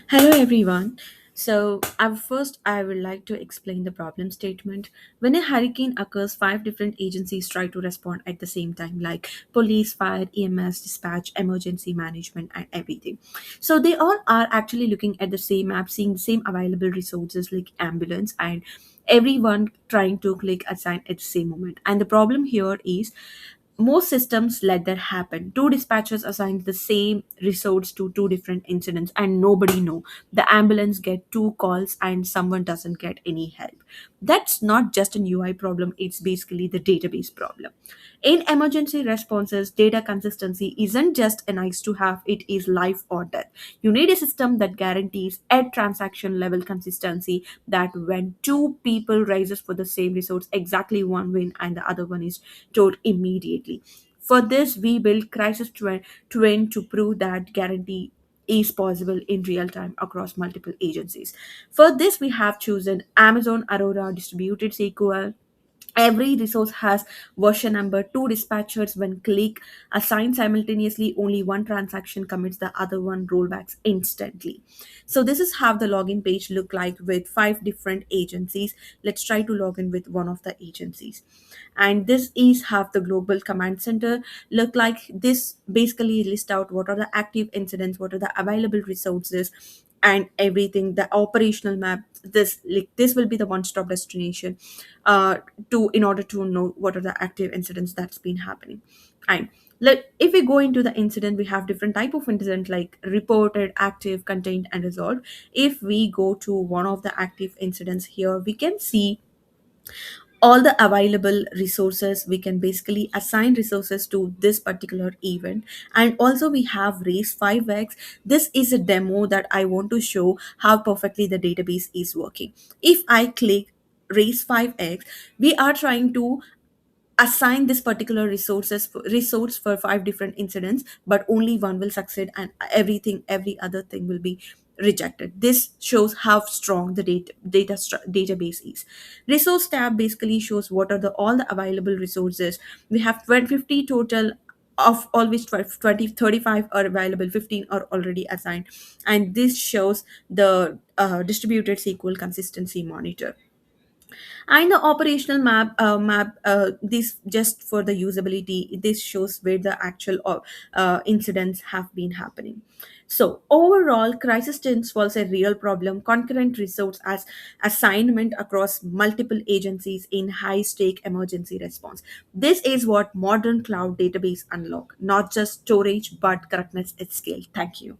Hello, everyone. First, I would like to explain the problem statement. When a hurricane occurs, five different agencies try to respond at the same time, like police, fire, EMS, dispatch, emergency management, and everything. So, they all are actually looking at the same map, seeing the same available resources like ambulance, and everyone trying to click assign at the same moment. And the problem here is most systems let that happen. Two dispatchers assign the same resource to two different incidents and nobody know. The ambulance get two calls and someone doesn't get any help. That's not just an UI problem, it's basically the database problem. In emergency responses, data consistency isn't just a nice to have, it is life or death. You need a system that guarantees at transaction level consistency, that when two people raises for the same resource, exactly one win and the other one is told immediately. For this, we build twin to prove that guarantee is possible in real time across multiple agencies. For this, we have chosen Amazon Aurora Distributed SQL. Every resource has version number. Two dispatchers when click assign simultaneously, only one transaction commits, the other one rollbacks instantly. So this is how the login page look like with five different agencies. Let's try to log in with one of the agencies. And this is how the global command center look like. This basically list out what are the active incidents, what are the available resources, and everything, the operational map. This will be the one stop destination uh, to in order to know what are the active incidents that's been happening. And if we go into the incident, we have different type of incident like reported, active, contained, and resolved. If we go to one of the active incidents here, we can see all the available resources. We can basically assign resources to this particular event. And also we have raise 5x. This is a demo that I want to show how perfectly the database is working. If I click raise 5x, we are trying to assign this particular resource for five different incidents, but only one will succeed and every other thing will be rejected. This shows how strong the database is. Resource tab basically shows what are the all the available resources. We have 50 total, of always 12, 20, 35 are available, 15 are already assigned. And this shows the distributed SQL consistency monitor. And the operational map, this just for the usability, this shows where the actual incidents have been happening. So overall, crisis teams was a real problem. Concurrent resource as assignment across multiple agencies in high stake emergency response. This is what modern cloud database unlock, not just storage but correctness at scale. Thank you.